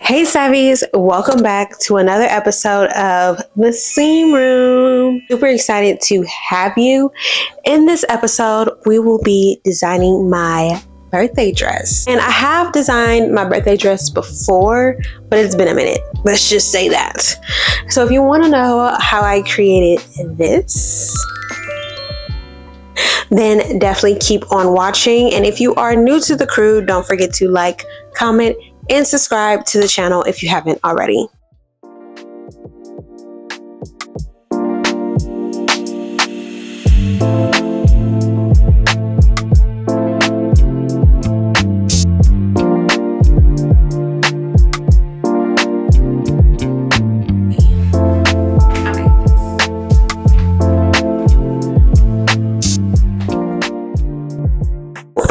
Hey Savvies, welcome back to another episode of The Seam Room. Super excited to have you. In this episode, we will be designing my birthday dress. And I have designed my birthday dress before, but it's been a minute. Let's just say that. So if you want to know how I created this, then definitely keep on watching. And if you are new to the crew, don't forget to like, comment, and subscribe to the channel if you haven't already.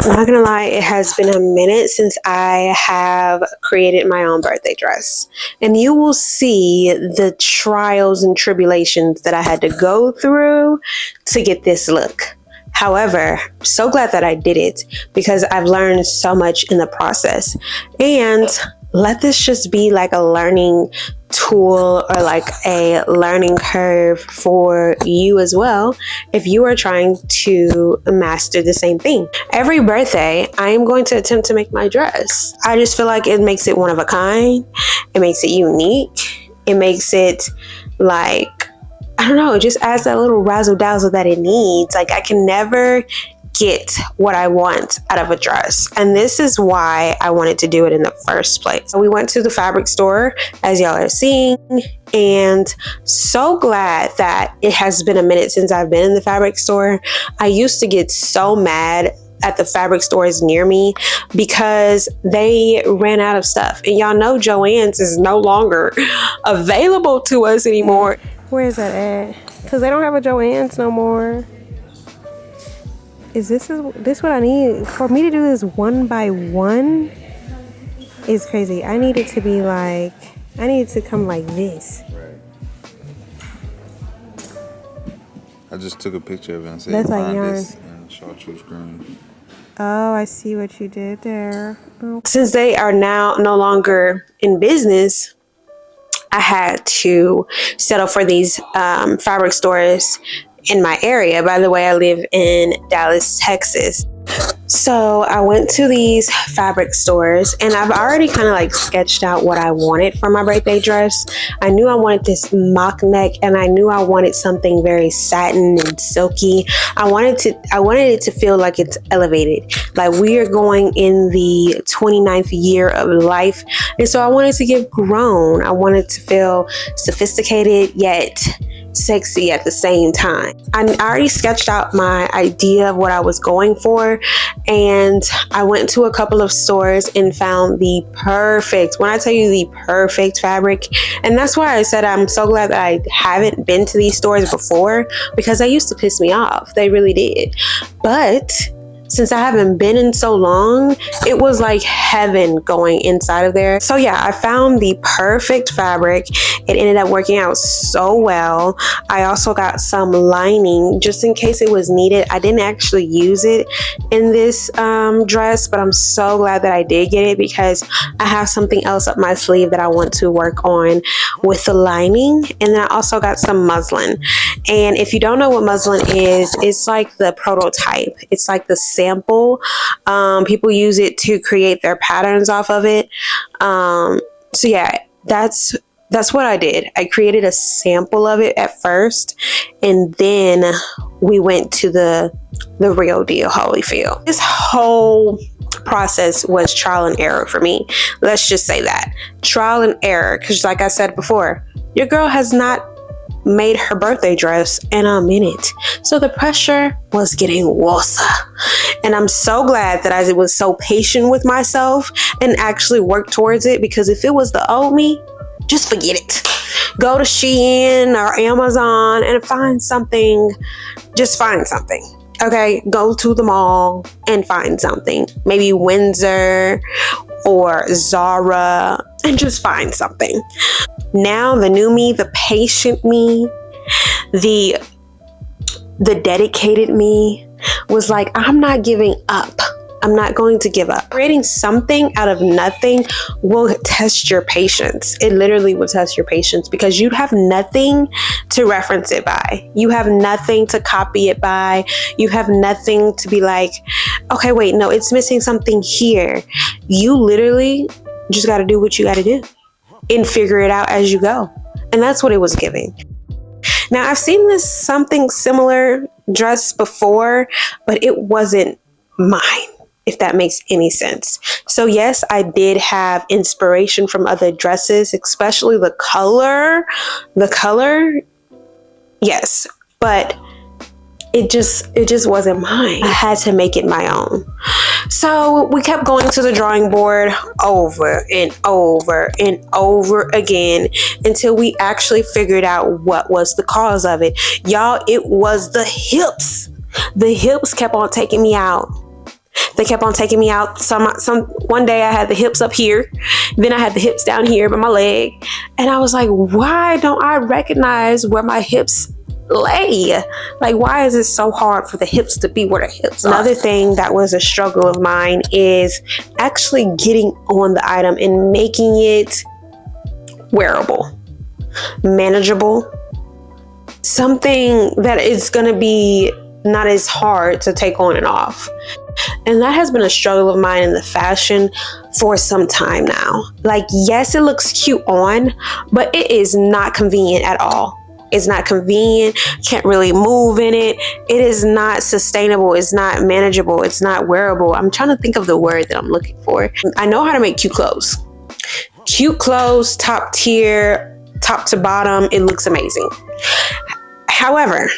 Not gonna lie, it has been a minute since I have created my own birthday dress, and you will see the trials and tribulations that I had to go through to get this look. However, so glad that I did it because I've learned so much in the process. And let this just be like a learning tool or like a learning curve for you as well if you are trying to master the same thing. Every birthday, I am going to attempt to make my dress. I just feel like it makes it one of a kind. It makes it unique. It makes it like, I don't know, it just adds that little razzle dazzle that it needs. Like I can never get what I want out of a dress, and this is why I wanted to do it in the first place. We went to the fabric store, as y'all are seeing, and so glad that it has been a minute since I've been in the fabric store. I used to get so mad at the fabric stores near me because they ran out of stuff, and y'all know Joann's is no longer available to us anymore. Where is that at? Because they don't have a Joann's no more. Is this what I need? For me to do this one by one is crazy. I need it to be like, I need it to come like this. Right. I just took a picture of it and said, That's like find yarn. this and Chartreuse green. Oh, I see what you did there. Oh. Since they are now no longer in business, I had to settle for these fabric stores in my area. By the way, I live in Dallas, Texas. So I went to these fabric stores, and I've already kind of like sketched out what I wanted for my birthday dress. I knew I wanted this mock neck, and I knew I wanted something very satin and silky. I wanted it to feel like it's elevated, like we are going in the 29th year of life. And so I wanted to get grown. I wanted to feel sophisticated yet sexy at the same time. I already sketched out my idea of what I was going for, and I went to a couple of stores and found the perfect, when I tell you the perfect fabric. And that's why I said I'm so glad that I haven't been to these stores before, because they used to piss me off. They really did. But since I haven't been in so long, it was like heaven going inside of there. So yeah, I found the perfect fabric. It ended up working out so well. I also got some lining just in case it was needed. I didn't actually use it in this dress, but I'm so glad that I did get it because I have something else up my sleeve that I want to work on with the lining. And then I also got some muslin. And if you don't know what muslin is, it's like the prototype. It's like the sample. People use it to create their patterns off of it. So yeah, that's what I did. I created a sample of it at first, and then we went to the real deal Holyfield. This whole process was trial and error for me. Let's just say that. Trial and error, because like I said before, your girl has not made her birthday dress in a minute. So the pressure was getting worse. And I'm so glad that I was so patient with myself and actually worked towards it, because if it was the old me, just forget it. Go to Shein or Amazon and find something. Just find something. Okay, go to the mall and find something. Maybe Windsor or Zara, and just find something. Now the new me, the patient me, the dedicated me was like, I'm not giving up I'm not going to give up. Creating something out of nothing will test your patience. It literally will test your patience because you have nothing to reference it by. You have nothing to copy it by. You have nothing to be like, okay, wait, no, it's missing something here. You literally just got to do what you got to do and figure it out as you go. And that's what it was giving. Now, I've seen this something similar dress before, but it wasn't mine, if that makes any sense. So yes, I did have inspiration from other dresses, especially the color, yes, but it just wasn't mine. I had to make it my own. So we kept going to the drawing board over and over and over again until we actually figured out what was the cause of it. Y'all, it was the hips. The hips kept on taking me out. They kept on taking me out. One day I had the hips up here, then I had the hips down here by my leg, and I was like, why don't I recognize where my hips lay? Like, why is it so hard for the hips to be where the hips are? Another thing that was a struggle of mine is actually getting on the item and making it wearable, manageable, something that is going to be not as hard to take on and off. And that has been a struggle of mine in the fashion for some time now. Like, yes, it looks cute on, but it is not convenient at all. It's not convenient, can't really move in it. It is not sustainable. It's not manageable. It's not wearable. I'm trying to think of the word that I'm looking for. I know how to make cute clothes. Cute clothes, top tier, top to bottom. It looks amazing. However,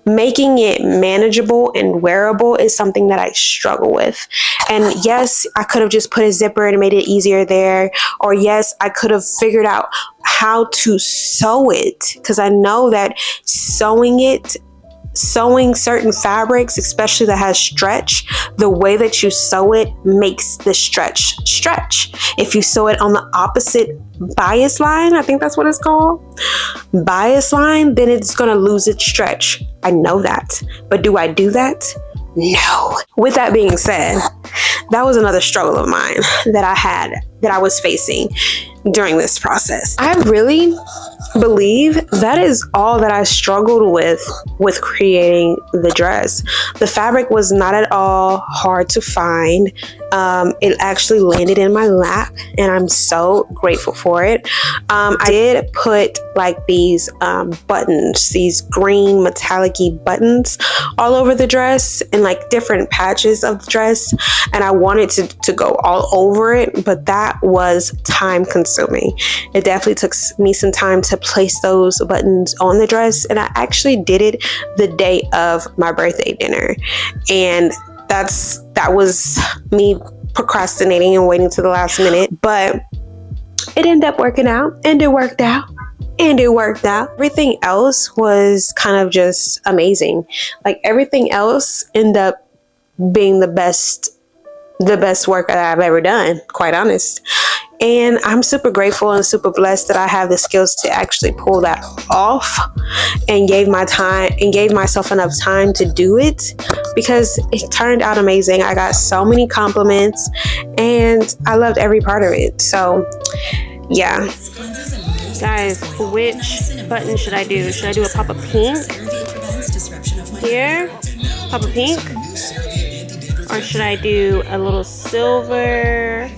making it manageable and wearable is something that I struggle with. And yes, I could have just put a zipper and made it easier there. Or yes, I could have figured out how to sew it, because I know that sewing certain fabrics, especially that has stretch, the way that you sew it makes the stretch. If you sew it on the opposite bias line, I think that's what it's called, bias line, then it's going to lose its stretch. I know that. But do I do that? No. With that being said, that was another struggle of mine that I was facing during this process. I really believe that is all that I struggled with creating the dress. The fabric was not at all hard to find. It actually landed in my lap, and I'm so grateful for it. I did put like these buttons, these green metallic-y buttons all over the dress and like different patches of the dress, and I wanted to go all over it, but that was time consuming. It definitely took me some time to place those buttons on the dress, and I actually did it the day of my birthday dinner, and that was me procrastinating and waiting to the last minute, but it ended up working out, and it worked out. Everything else was kind of just amazing. Like, everything else ended up being the best work that I've ever done, quite honest. And I'm super grateful and super blessed that I have the skills to actually pull that off, and gave myself enough time to do it, because it turned out amazing. I got so many compliments and I loved every part of it. So yeah. Guys, which button should I do? Should I do a pop of pink here? Pop of pink? Or should I do a little silver?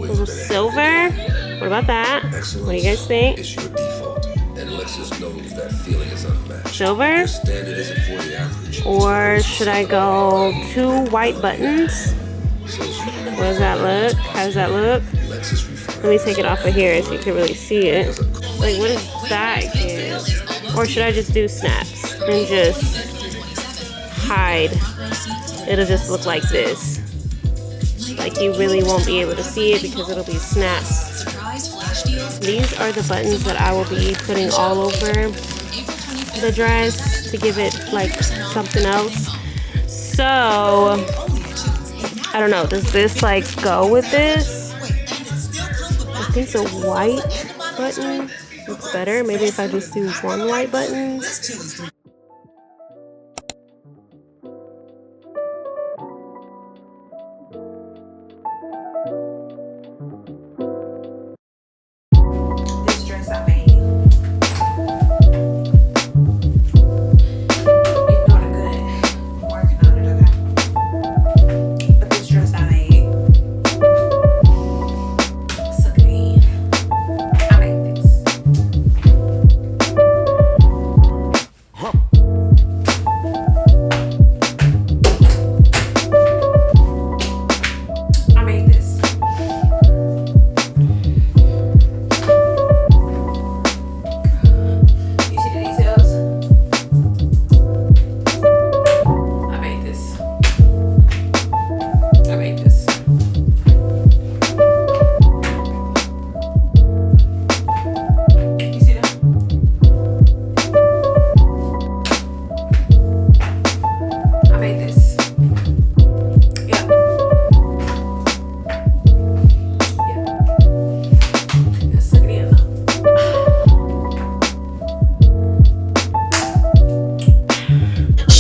What about that? What do you guys think? Silver? Or should I go 2 white buttons? What does that look? How does that look? Let me take it off of here so you can really see it. Like, what does that give? Or should I just do snaps and just hide? It'll just look like this. Like, you really won't be able to see it because it'll be snaps. These are the buttons that I will be putting all over the dress to give it like something else. So I don't know, does this like go with this? I think the white button looks better. Maybe if I just do 1 white button.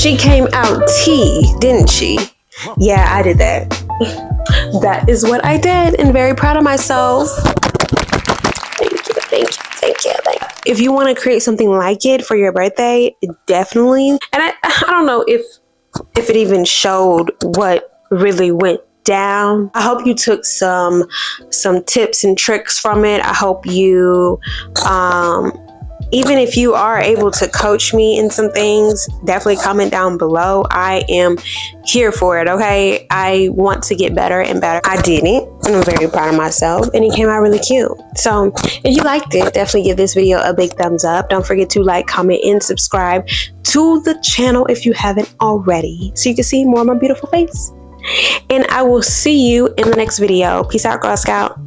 She came out T, didn't she? Yeah, I did that. That is what I did, and very proud of myself. Thank you, thank you, thank you, thank you. If you want to create something like it for your birthday, definitely. And I don't know if it even showed what really went down. I hope you took some tips and tricks from it. I hope you even if you are able to coach me in some things, definitely comment down below. I am here for it, okay? I want to get better and better. I did it, and I'm very proud of myself, and it came out really cute. So if you liked it, definitely give this video a big thumbs up. Don't forget to like, comment, and subscribe to the channel if you haven't already, so you can see more of my beautiful face. And I will see you in the next video. Peace out, Girl Scout.